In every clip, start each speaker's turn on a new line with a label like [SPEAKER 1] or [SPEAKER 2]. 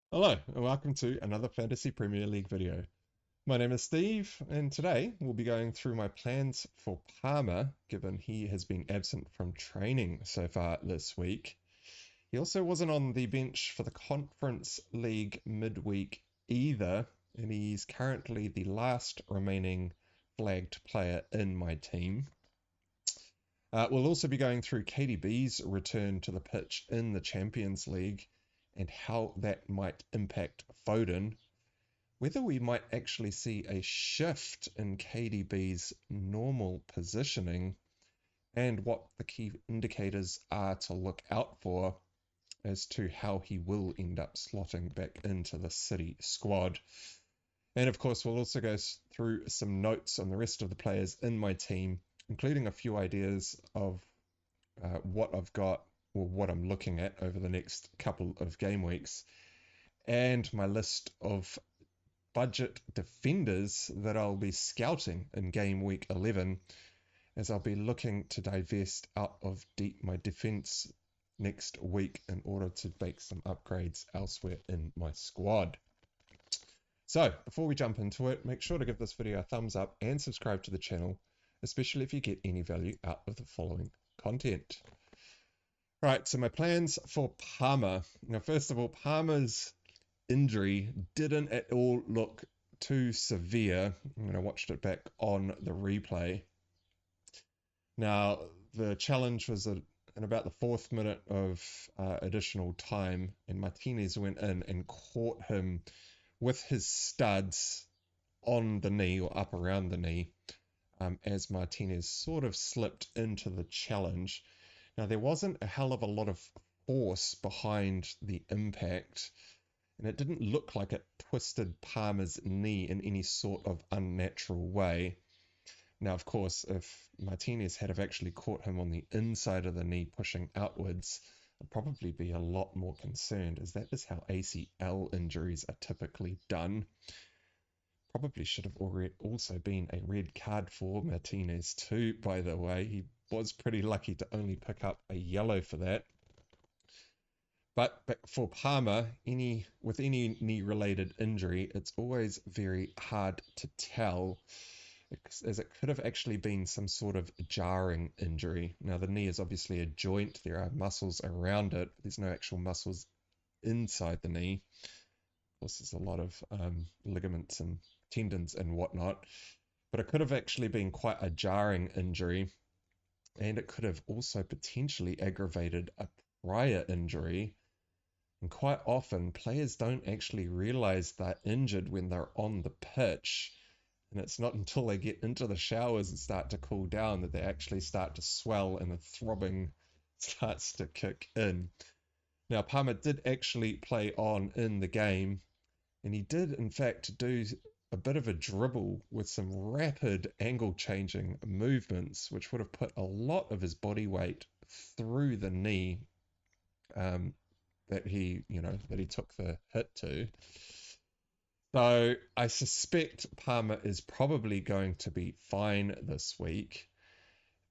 [SPEAKER 1] Hello, and welcome to another Fantasy Premier League video. My name is Steve, and today we'll be going through my plans for Palmer, given he has been absent from training so far this week. He also wasn't on the bench for the Conference League midweek either, and he's currently the last remaining flagged player in my team. We'll also be going through KDB's return to the pitch in the Champions League and how that might impact Foden, whether we might actually see a shift in KDB's normal positioning, and what the key indicators are to look out for as to how he will end up slotting back into the City squad. And of course, we'll also go through some notes on the rest of the players in my team, including a few ideas of what I've got or what I'm looking at over the next couple of game weeks, and my list of budget defenders that I'll be scouting in game week 11, as I'll be looking to divest out of my defense next week in order to make some upgrades elsewhere in my squad. So before we jump into it, make sure to give this video a thumbs up and subscribe to the channel, especially if you get any value out of the following content. Right, so my plans for Palmer. Now, first of all, Palmer's injury didn't at all look too severe when I watched it back on the replay. Now, the challenge was in about the 4th minute of additional time, and Martinez went in and caught him with his studs on the knee or up around the knee, as Martinez sort of slipped into the challenge. Now, there wasn't a hell of a lot of force behind the impact, and it didn't look like it twisted Palmer's knee in any sort of unnatural way. Now, of course, if Martinez had have actually caught him on the inside of the knee pushing outwards, I'd probably be a lot more concerned, as that is how ACL injuries are typically done. Probably should have already also been a red card for Martinez too, by the way. He was pretty lucky to only pick up a yellow for that. But for Palmer, with any knee-related injury, it's always very hard to tell, as it could have actually been some sort of jarring injury. Now, the knee is obviously a joint. There are muscles around it. There's no actual muscles inside the knee. Of course, there's a lot of ligaments and tendons and whatnot. But it could have actually been quite a jarring injury, and it could have also potentially aggravated a prior injury. And quite often, players don't actually realize they're injured when they're on the pitch. And it's not until they get into the showers and start to cool down that they actually start to swell and the throbbing starts to kick in. Now, Palmer did actually play on in the game, and he did, in fact, do a bit of a dribble with some rapid angle changing movements, which would have put a lot of his body weight through the knee. That he took the hit to. So I suspect Palmer is probably going to be fine this week.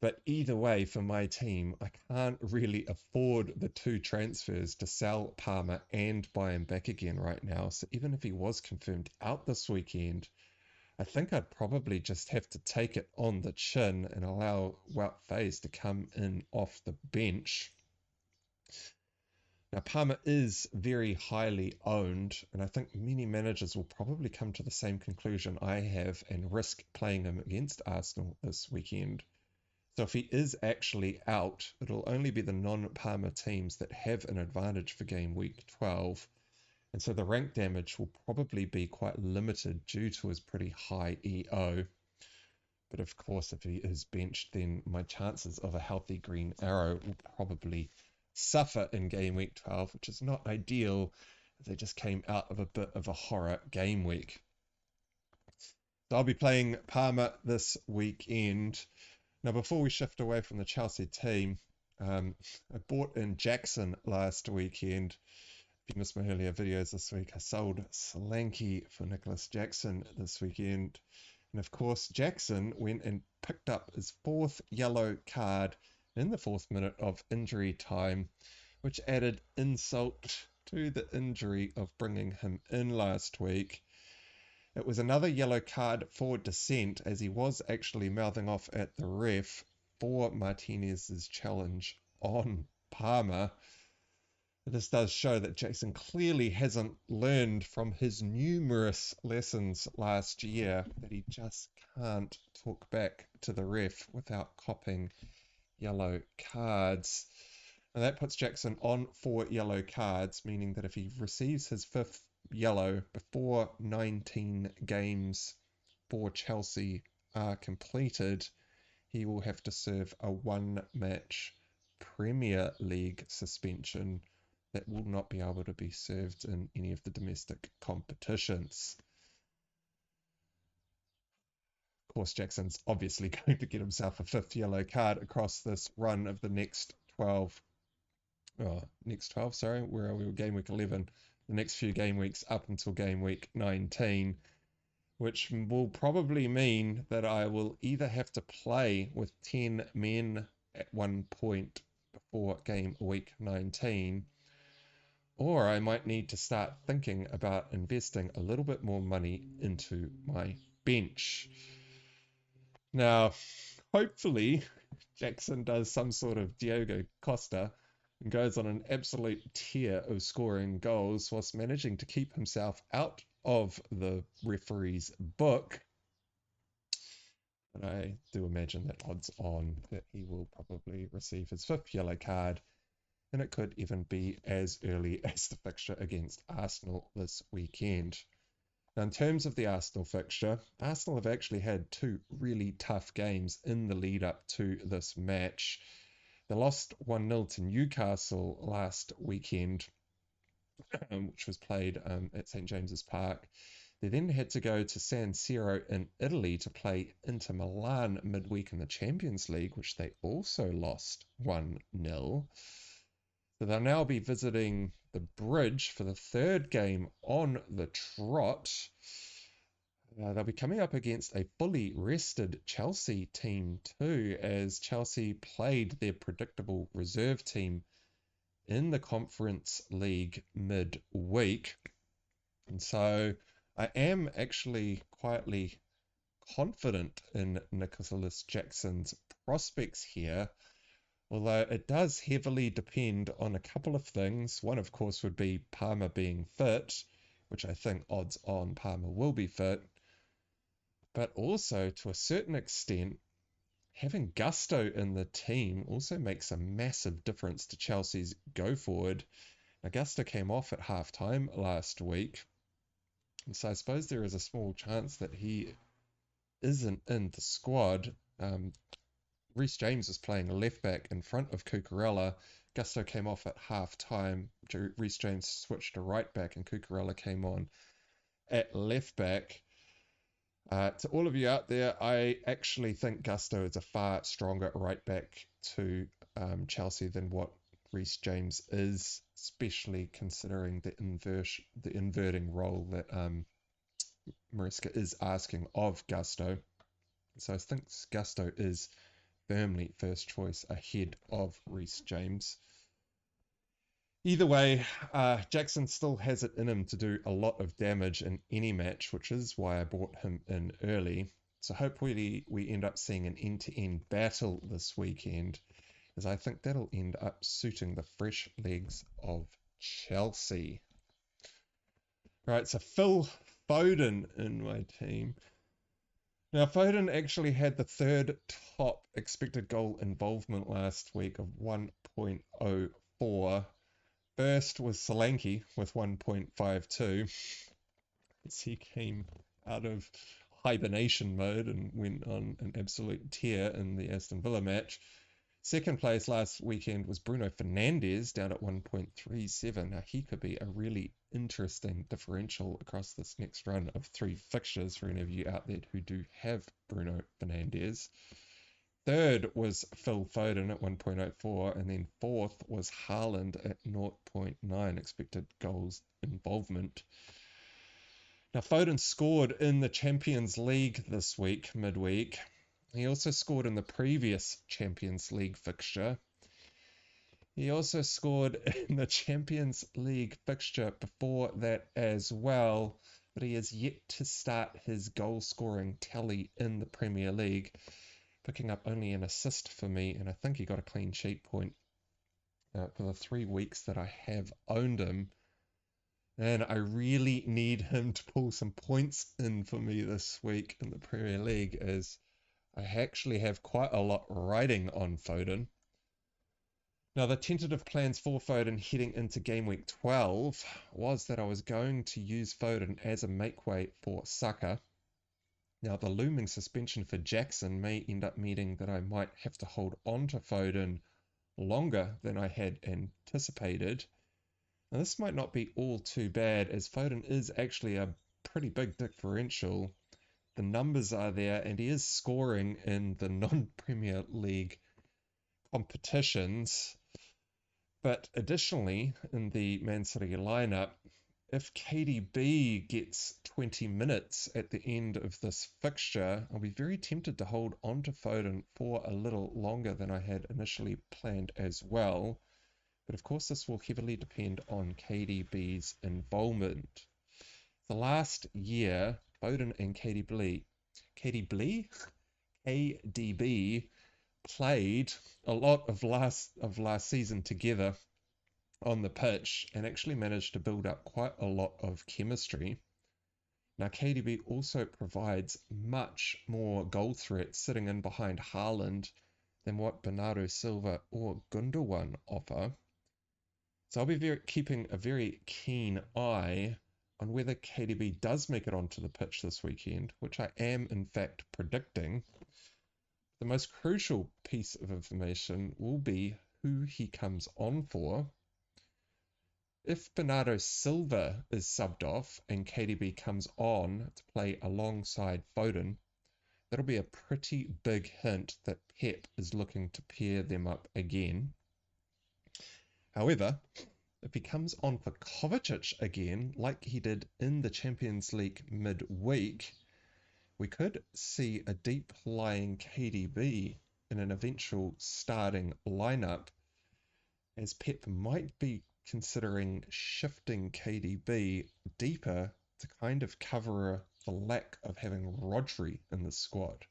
[SPEAKER 1] But either way, for my team, I can't really afford the two transfers to sell Palmer and buy him back again right now. So even if he was confirmed out this weekend, I think I'd probably just have to take it on the chin and allow Wout Faes to come in off the bench. Now, Palmer is very highly owned, and I think many managers will probably come to the same conclusion I have and risk playing him against Arsenal this weekend. So if he is actually out, it'll only be the non-Palmer teams that have an advantage for game week 12, and so the rank damage will probably be quite limited due to his pretty high EO. But of course, if he is benched, then my chances of a healthy green arrow will probably suffer in game week 12, which is not ideal. They just came out of a bit of a horror game week. So I'll be playing Palmer this weekend. Now, before we shift away from the Chelsea team, I bought in Jackson last weekend. If you missed my earlier videos this week, I sold Slanky for Nicholas Jackson this weekend. And of course, Jackson went and picked up his 4th yellow card in the 4th minute of injury time, which added insult to the injury of bringing him in last week. It was another yellow card for dissent, as he was actually mouthing off at the ref for Martinez's challenge on Palmer. This does show that Jackson clearly hasn't learned from his numerous lessons last year, that he just can't talk back to the ref without copping yellow cards. And that puts Jackson on 4 yellow cards, meaning that if he receives his 5th yellow before 19 games for Chelsea are completed, he will have to serve a 1-match Premier League suspension that will not be able to be served in any of the domestic competitions. Of course, Jackson's obviously going to get himself a 5th yellow card across this run of the next 12, where are we? Game week 11, the next few game weeks up until game week 19, which will probably mean that I will either have to play with 10 men at one point before game week 19, or I might need to start thinking about investing a little bit more money into my bench. Now, hopefully, Jackson does some sort of Diogo Costa and goes on an absolute tear of scoring goals whilst managing to keep himself out of the referee's book. But I do imagine that odds on that he will probably receive his 5th yellow card, and it could even be as early as the fixture against Arsenal this weekend. Now, in terms of the Arsenal fixture, Arsenal have actually had 2 really tough games in the lead up to this match. They lost 1-0 to Newcastle last weekend, which was played at St James's Park. They then had to go to San Siro in Italy to play Inter Milan midweek in the Champions League, which they also lost 1-0. So they'll now be visiting the Bridge for the 3rd game on the trot. They'll be coming up against a fully rested Chelsea team too, as Chelsea played their predictable reserve team in the Conference League midweek. And so I am actually quietly confident in Nicholas Jackson's prospects here, although it does heavily depend on a couple of things. One, of course, would be Palmer being fit, which I think odds on Palmer will be fit. But also, to a certain extent, having Gusto in the team also makes a massive difference to Chelsea's go forward. Now, Gusto came off at half-time last week, and so I suppose there is a small chance that he isn't in the squad. Reece James is playing left back in front of Cucurella. Gusto came off at half-time. Reece James switched to right back, and Cucurella came on at left back. To all of you out there, I actually think Gusto is a far stronger right back to Chelsea than what Reece James is, especially considering the inverting role that Maresca is asking of Gusto. So I think Gusto is firmly first choice ahead of Reece James. Either way, Jackson still has it in him to do a lot of damage in any match, which is why I brought him in early. So hopefully we end up seeing an end-to-end battle this weekend, as I think that'll end up suiting the fresh legs of Chelsea. Right, so Phil Foden in my team. Now, Foden actually had the 3rd top expected goal involvement last week of 1.04. First was Solanke with 1.52, as he came out of hibernation mode and went on an absolute tear in the Aston Villa match. Second place last weekend was Bruno Fernandes, down at 1.37. Now, he could be a really interesting differential across this next run of 3 fixtures for any of you out there who do have Bruno Fernandes. Third was Phil Foden at 1.04, and then 4th was Haaland at 0.9 expected goals involvement. Now, Foden scored in the Champions League this week, midweek. He also scored in the previous Champions League fixture. He also scored in the Champions League fixture before that as well, but he has yet to start his goal scoring tally in the Premier League, picking up only an assist for me, and I think he got a clean sheet point for the 3 weeks that I have owned him. And I really need him to pull some points in for me this week in the Premier League, as I actually have quite a lot riding on Foden. Now, the tentative plans for Foden heading into game week 12 was that I was going to use Foden as a make-way for Saka. Now, the looming suspension for Jackson may end up meaning that I might have to hold on to Foden longer than I had anticipated. Now, this might not be all too bad, as Foden is actually a pretty big differential. The numbers are there, and he is scoring in the non-Premier League competitions. But additionally, in the Man City lineup, if KDB gets 20 minutes at the end of this fixture, I'll be very tempted to hold on to Foden for a little longer than I had initially planned as well. But of course, this will heavily depend on KDB's involvement. The last year, Foden and KDB played a lot of last season together on the pitch and actually managed to build up quite a lot of chemistry. Now, KDB also provides much more goal threat sitting in behind Haaland than what Bernardo Silva or Gundogan offer. So I'll be keeping a very keen eye on whether KDB does make it onto the pitch this weekend, which I am in fact predicting. The most crucial piece of information will be who he comes on for. If Bernardo Silva is subbed off and KDB comes on to play alongside Foden, that'll be a pretty big hint that Pep is looking to pair them up again. However, if he comes on for Kovacic again, like he did in the Champions League midweek, we could see a deep-lying KDB in an eventual starting lineup, as Pep might be considering shifting KDB deeper to kind of cover the lack of having Rodri in the squad.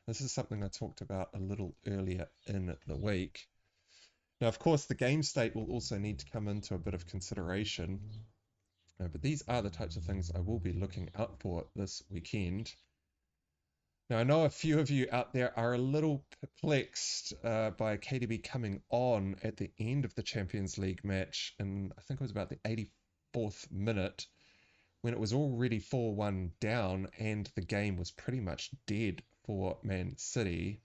[SPEAKER 1] This is something I talked about a little earlier in the week. Now, of course, the game state will also need to come into a bit of consideration, but these are the types of things I will be looking out for this weekend. Now, I know a few of you out there are a little perplexed by KDB coming on at the end of the Champions League match, and I think it was about the 84th minute, when it was already 4-1 down and the game was pretty much dead for Man City.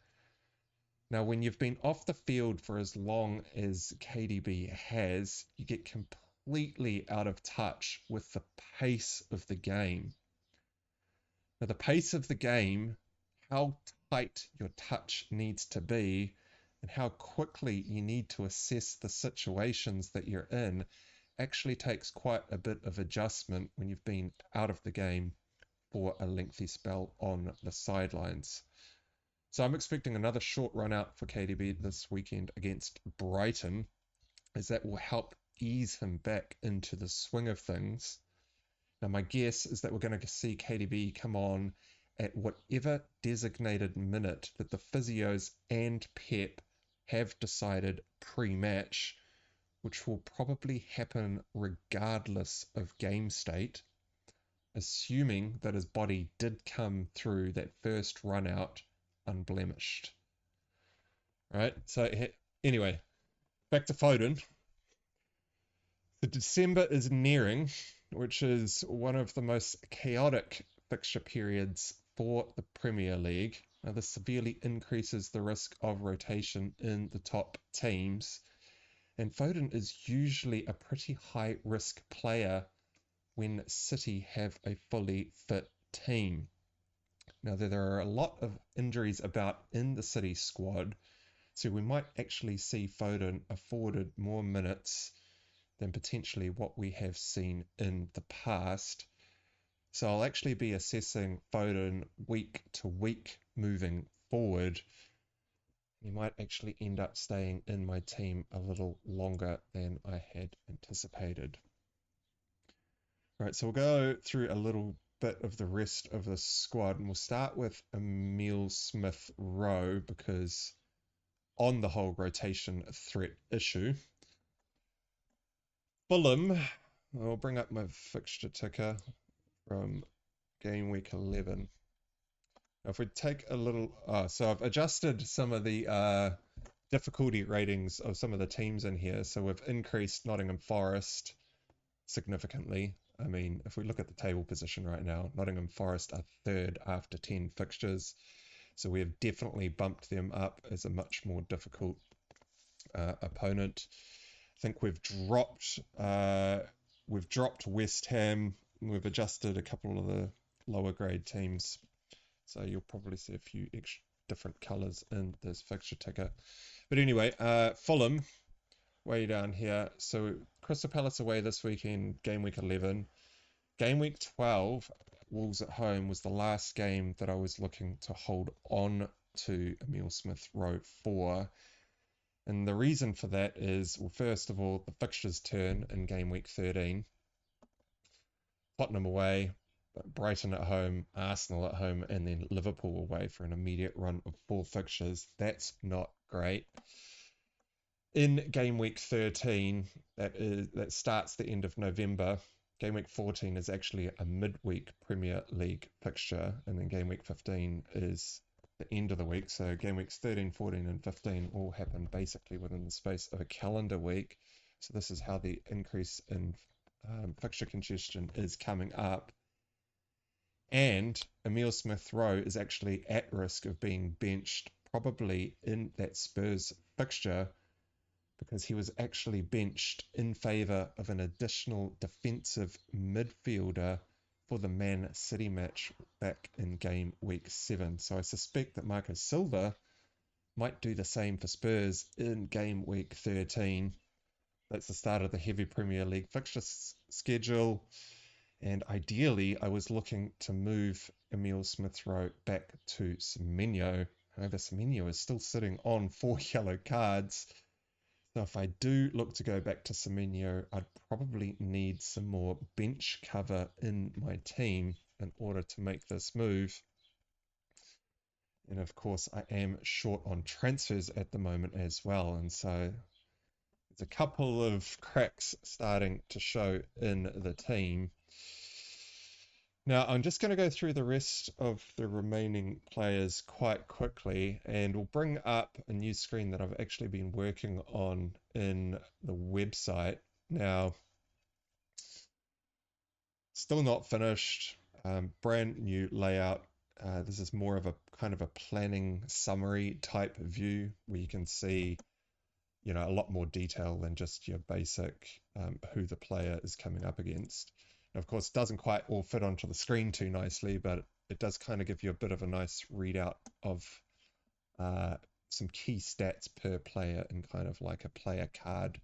[SPEAKER 1] Now, when you've been off the field for as long as KDB has, you get completely out of touch with the pace of the game. Now, the pace of the game, how tight your touch needs to be, and how quickly you need to assess the situations that you're in, actually takes quite a bit of adjustment when you've been out of the game for a lengthy spell on the sidelines. So I'm expecting another short run out for KDB this weekend against Brighton, as that will help ease him back into the swing of things. Now, my guess is that we're going to see KDB come on at whatever designated minute that the physios and Pep have decided pre-match, which will probably happen regardless of game state, assuming that his body did come through that first run out unblemished. Right, so anyway, back to Foden. The December is nearing, which is one of the most chaotic fixture periods for the Premier League. Now, this severely increases the risk of rotation in the top teams, and Foden is usually a pretty high risk player when City have a fully fit team. Now, there are a lot of injuries about in the City squad, so we might actually see Foden afforded more minutes than potentially what we have seen in the past. So I'll actually be assessing Foden week to week moving forward. He might actually end up staying in my team a little longer than I had anticipated. Right, so we'll go through a little bit of the rest of the squad, and we'll start with Emile Smith-Rowe because on the whole rotation threat issue. Fulham, I'll bring up my fixture ticker from game week 11. Now if we take a little, so I've adjusted some of the difficulty ratings of some of the teams in here. So we've increased Nottingham Forest significantly. I mean, if we look at the table position right now, Nottingham Forest are third after 10 fixtures. So we have definitely bumped them up as a much more difficult opponent. I think we've dropped West Ham. We've adjusted a couple of the lower grade teams. So you'll probably see a few extra different colours in this fixture ticker. But anyway, Fulham, way down here. So Crystal Palace away this weekend, game week 11. Game week 12, Wolves at home, was the last game that I was looking to hold on to Emile Smith-Rowe for. And the reason for that is, well, first of all, the fixtures turn in game week 13. Tottenham away, Brighton at home, Arsenal at home, and then Liverpool away for an immediate run of 4 fixtures. That's not great. In game week 13, that starts the end of November. Game week 14 is actually a midweek Premier League fixture, and then game week 15 is the end of the week. So game weeks 13, 14, and 15 all happen basically within the space of a calendar week. So this is how the increase in fixture congestion is coming up. And Emile Smith-Rowe is actually at risk of being benched probably in that Spurs fixture, because he was actually benched in favour of an additional defensive midfielder for the Man City match back in game week 7. So I suspect that Marco Silva might do the same for Spurs in game week 13. That's the start of the heavy Premier League fixture schedule. And ideally, I was looking to move Emile Smith-Rowe back to Semenyo. However, Semenyo is still sitting on 4 yellow cards. So if I do look to go back to Semenyo, I'd probably need some more bench cover in my team in order to make this move. And of course, I am short on transfers at the moment as well. And so there's a couple of cracks starting to show in the team. Now, I'm just going to go through the rest of the remaining players quite quickly, and we'll bring up a new screen that I've actually been working on in the website. Now, still not finished, brand new layout. This is more of a kind of a planning summary type view where you can see, a lot more detail than just your basic who the player is coming up against. And of course, it doesn't quite all fit onto the screen too nicely, but it does kind of give you a bit of a nice readout of some key stats per player in kind of like a player card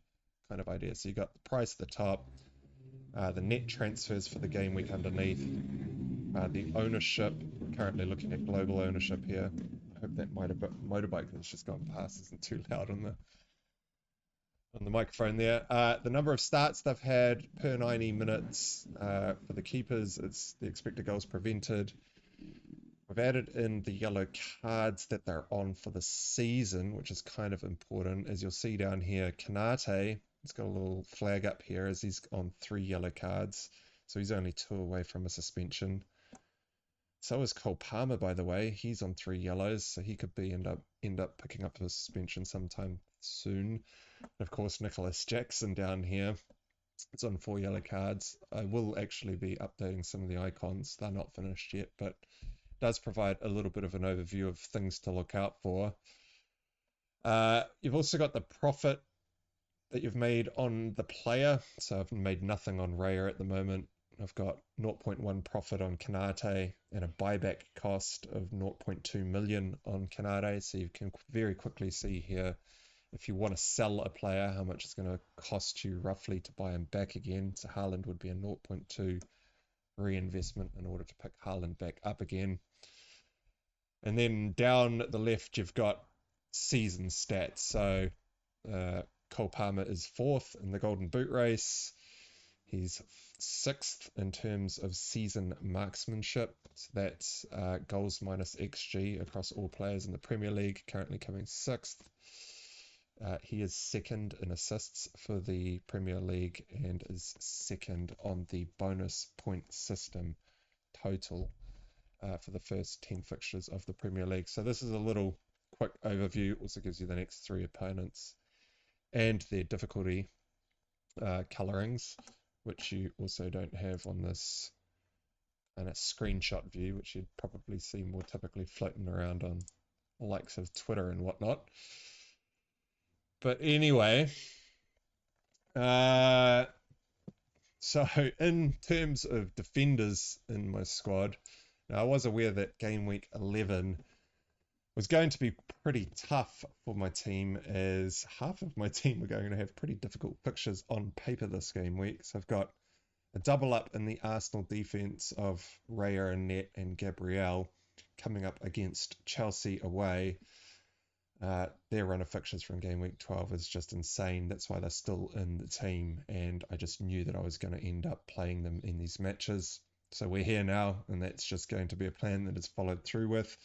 [SPEAKER 1] kind of idea. So you got the price at the top, the net transfers for the game week underneath, the ownership. Currently looking at global ownership here. I hope that motorbike that's just gone past isn't too loud on the microphone there. The number of starts they've had per 90 minutes. For the keepers, it's the expected goals prevented. We've added in the yellow cards that they're on for the season, which is kind of important. As you'll see down here, Kanate, it's got a little flag up here as he's on 3 yellow cards. So he's only 2 away from a suspension. So is Cole Palmer, by the way. He's on 3 yellows, so he could end up picking up a suspension sometime soon. And of course, Nicholas Jackson down here. It's on 4 yellow cards. I will actually be updating some of the icons. They're not finished yet, but it does provide a little bit of an overview of things to look out for. You've also got the profit that you've made on the player. So I've made nothing on Raya at the moment. I've got 0.1 profit on Kanate and a buyback cost of 0.2 million on Kanate. So you can very quickly see here, if you want to sell a player, how much it's going to cost you roughly to buy him back again. So Haaland would be a 0.2 reinvestment in order to pick Haaland back up again. And then down the left, you've got season stats. So Cole Palmer is 4th in the Golden Boot race. He's 6th in terms of season marksmanship. So that's goals minus XG across all players in the Premier League, currently coming 6th. He is 2nd in assists for the Premier League and is 2nd on the bonus point system total for the first 10 fixtures of the Premier League. So this is a little quick overview. Also gives you the next 3 opponents and their difficulty colorings, which you also don't have on this in a screenshot view, which you'd probably see more typically floating around on the likes of Twitter and whatnot. But anyway, so in terms of defenders in my squad, now I was aware that game week 11 was going to be pretty tough for my team, as half of my team were going to have pretty difficult fixtures on paper this game week. So I've got a double up in the Arsenal defense of Raya and Net and Gabriel coming up against Chelsea away. Their run of fixtures from game week 12 is just insane. That's why they're still in the team, and I just knew that I was going to end up playing them in these matches. So we're here now, and that's just going to be a plan that is followed through with.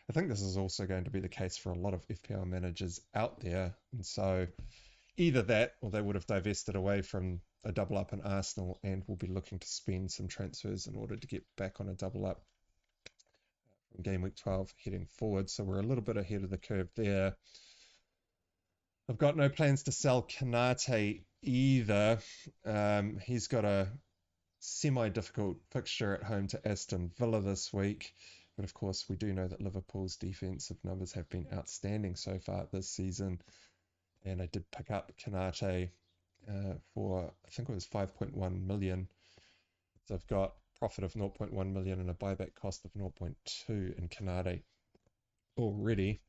[SPEAKER 1] I think this is also going to be the case for a lot of FPL managers out there, and so either that or they would have divested away from a double up in Arsenal and will be looking to spend some transfers in order to get back on a double up from game week 12 heading forward. So we're a little bit ahead of the curve there. I've got no plans to sell Kanate either. He's got a semi-difficult fixture at home to Aston Villa this week. But of course, we do know that Liverpool's defensive numbers have been outstanding so far this season. And I did pick up Kanate for, I think it was 5.1 million. So I've got profit of 0.1 million and a buyback cost of 0.2 in Kanate already.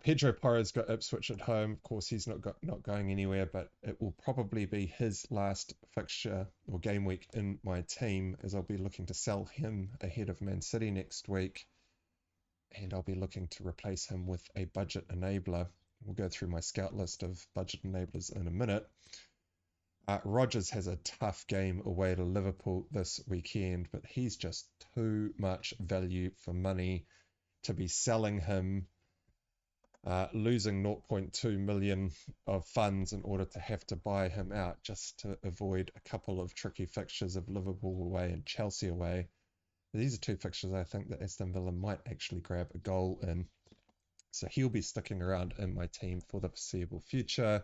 [SPEAKER 1] Pedro Porro's got Ipswich at home. Of course, he's not going anywhere, but it will probably be his last fixture or game week in my team, as I'll be looking to sell him ahead of Man City next week. And I'll be looking to replace him with a budget enabler. We'll go through my scout list of budget enablers in a minute. Rodgers has a tough game away to Liverpool this weekend, but he's just too much value for money to be selling him, losing 0.2 million of funds in order to have to buy him out just to avoid a couple of tricky fixtures of Liverpool away and Chelsea away. These are 2 fixtures I think that Aston Villa might actually grab a goal in. So he'll be sticking around in my team for the foreseeable future.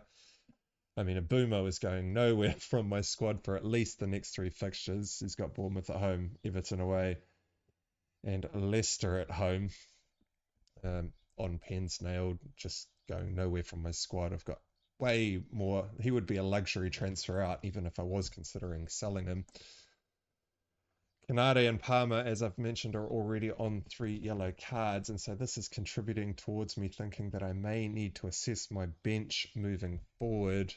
[SPEAKER 1] I mean, Mbuemo is going nowhere from my squad for at least the next 3 fixtures. He's got Bournemouth at home, Everton away, and Leicester at home. On pens nailed, just going nowhere from my squad. I've got way more. He would be a luxury transfer out, even if I was considering selling him. Kanade and Palmer, as I've mentioned, are already on 3 yellow cards, and so this is contributing towards me thinking that I may need to assess my bench moving forward,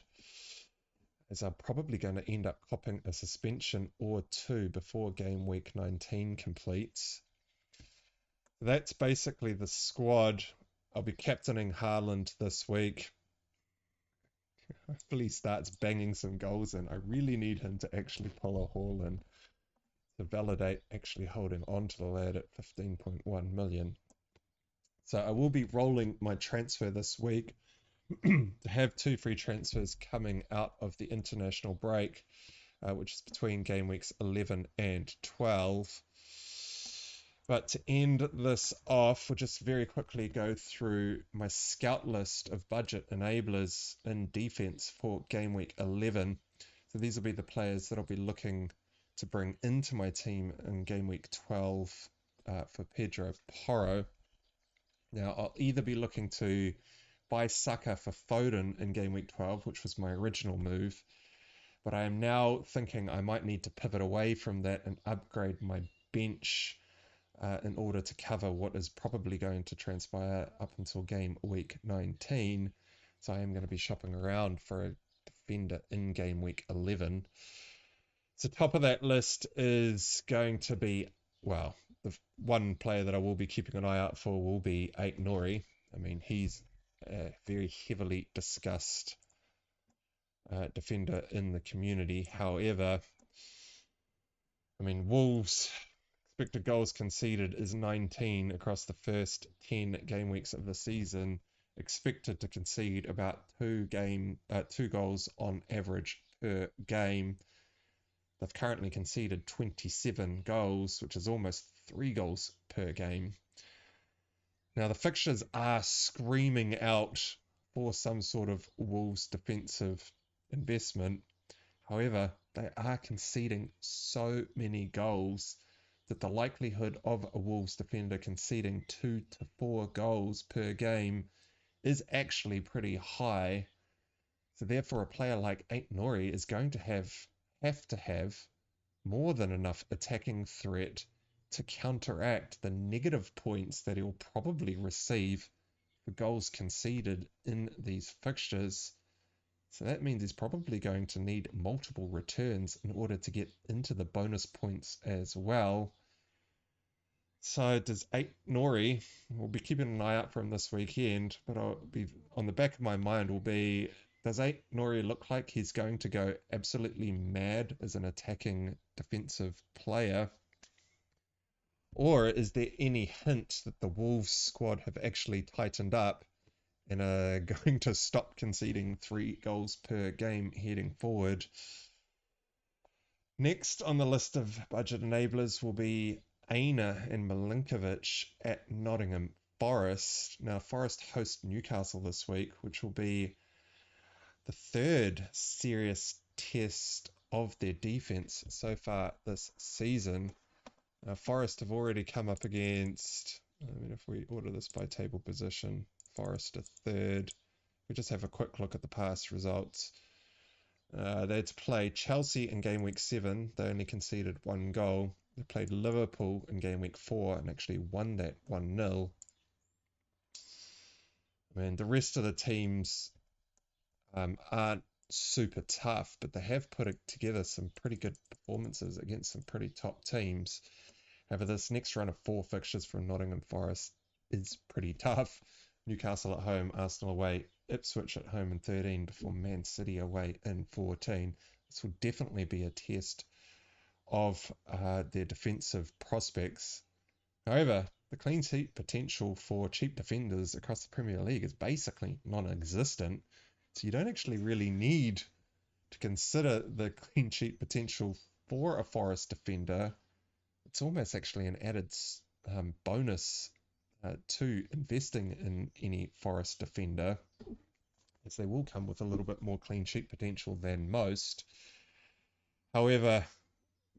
[SPEAKER 1] as I'm probably going to end up copping a suspension or 2 before game week 19 completes. That's basically the squad. I'll be captaining Haaland this week. Hopefully he starts banging some goals in. I really need him to actually pull a haul in to validate actually holding on to the lad at 15.1 million. So I will be rolling my transfer this week to have 2 free transfers coming out of the international break, which is between game weeks 11 and 12. But to end this off, we'll just very quickly go through my scout list of budget enablers in defense for game week 11. So these will be the players that I'll be looking to bring into my team in game week 12 for Pedro Porro. Now, I'll either be looking to buy Saka for Foden in game week 12, which was my original move, but I am now thinking I might need to pivot away from that and upgrade my bench in order to cover what is probably going to transpire up until game week 19. So I am going to be shopping around for a defender in game week 11. So top of that list is going to be, well, the one player that I will be keeping an eye out for will be Aït-Nouri. I mean, he's a very heavily discussed defender in the community. However, I mean, Wolves' expected goals conceded is 19 across the first 10 game weeks of the season, expected to concede about two goals on average per game. They've currently conceded 27 goals, which is almost 3 goals per game. Now, the fixtures are screaming out for some sort of Wolves defensive investment. However, they are conceding so many goals that the likelihood of a Wolves defender conceding 2 to 4 goals per game is actually pretty high. So therefore, a player like Aït-Nouri is going to have to have more than enough attacking threat to counteract the negative points that he'll probably receive for goals conceded in these fixtures. So that means he's probably going to need multiple returns in order to get into the bonus points as well. So does Aït-Nouri, we'll be keeping an eye out for him this weekend, but I'll be on the back of my mind will be, does Aït-Nouri look like he's going to go absolutely mad as an attacking defensive player? Or is there any hint that the Wolves squad have actually tightened up and are going to stop conceding 3 goals per game heading forward? Next on the list of budget enablers will be Aina and Milinkovic at Nottingham Forest. Now, Forest host Newcastle this week, which will be the third serious test of their defense so far this season. Forest have already come up against, I mean, if we order this by table position, Forest are third. We just have a quick look at the past results. They had to play Chelsea in game week 7. They only conceded 1 goal. They played Liverpool in game week 4 and actually won that 1-0. I mean, the rest of the teams aren't super tough, but they have put together some pretty good performances against some pretty top teams. However, this next run of 4 fixtures from Nottingham Forest is pretty tough. Newcastle at home, Arsenal away, Ipswich at home in 13 before Man City away in 14. This will definitely be a test of their defensive prospects. However, the clean sheet potential for cheap defenders across the Premier League is basically non-existent. So you don't actually really need to consider the clean sheet potential for a Forest defender. It's almost actually an added bonus to investing in any Forest defender, as they will come with a little bit more clean sheet potential than most. However,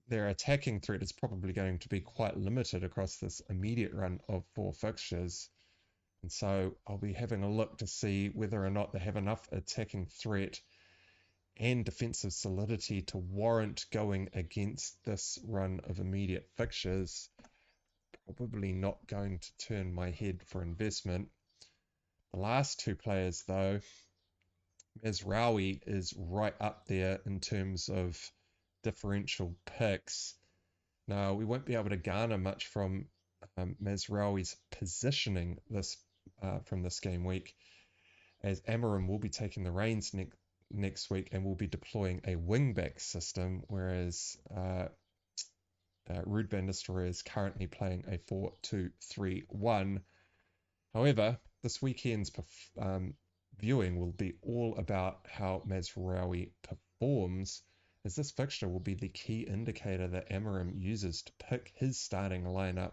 [SPEAKER 1] their attacking threat is probably going to be quite limited across this immediate run of 4 fixtures. And so I'll be having a look to see whether or not they have enough attacking threat and defensive solidity to warrant going against this run of immediate fixtures. Probably not going to turn my head for investment. The last 2 players, though, Mazraoui is right up there in terms of differential picks. Now, we won't be able to garner much from Mazraoui's positioning from this game week, as Amorim will be taking the reins next week and will be deploying a wing-back system, whereas Ruud van Nistelrooy is currently playing a 4-2-3-1. However, this weekend's viewing will be all about how Mazraoui performs, as this fixture will be the key indicator that Amorim uses to pick his starting lineup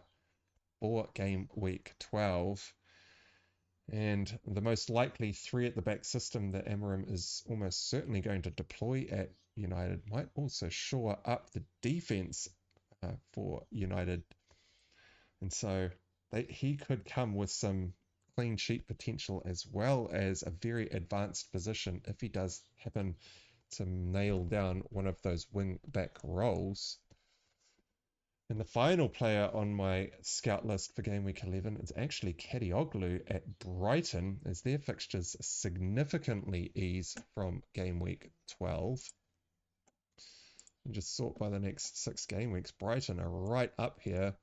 [SPEAKER 1] for game week 12. And the most likely 3 at the back system that Amorim is almost certainly going to deploy at United might also shore up the defense for United. And so he could come with some clean sheet potential as well as a very advanced position if he does happen to nail down one of those wing back roles. And the final player on my scout list for game week 11 is actually Kadioglu at Brighton, as their fixtures significantly ease from game week 12. And just sort by the next 6 game weeks, Brighton are right up here,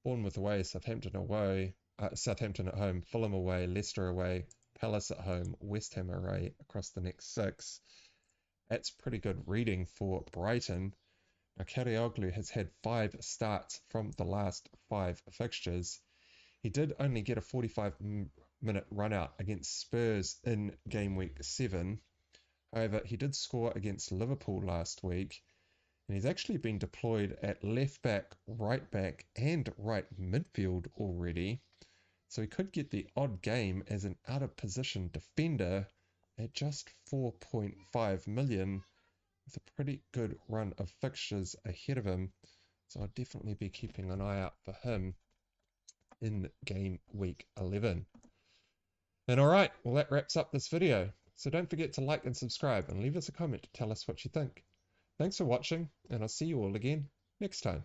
[SPEAKER 1] Bournemouth away, Southampton away, Southampton at home, Fulham away, Leicester away, Palace at home, West Ham away across the next 6. That's pretty good reading for Brighton. Now, Karaoglu has had 5 starts from the last 5 fixtures. He did only get a 45-minute run out against Spurs in game week 7. However, he did score against Liverpool last week, and he's actually been deployed at left back, and right midfield already. So he could get the odd game as an out-of-position defender at just 4.5 million, with a pretty good run of fixtures ahead of him. So I'll definitely be keeping an eye out for him in game week 11. And alright, well that wraps up this video. So don't forget to like and subscribe and leave us a comment to tell us what you think. Thanks for watching, and I'll see you all again next time.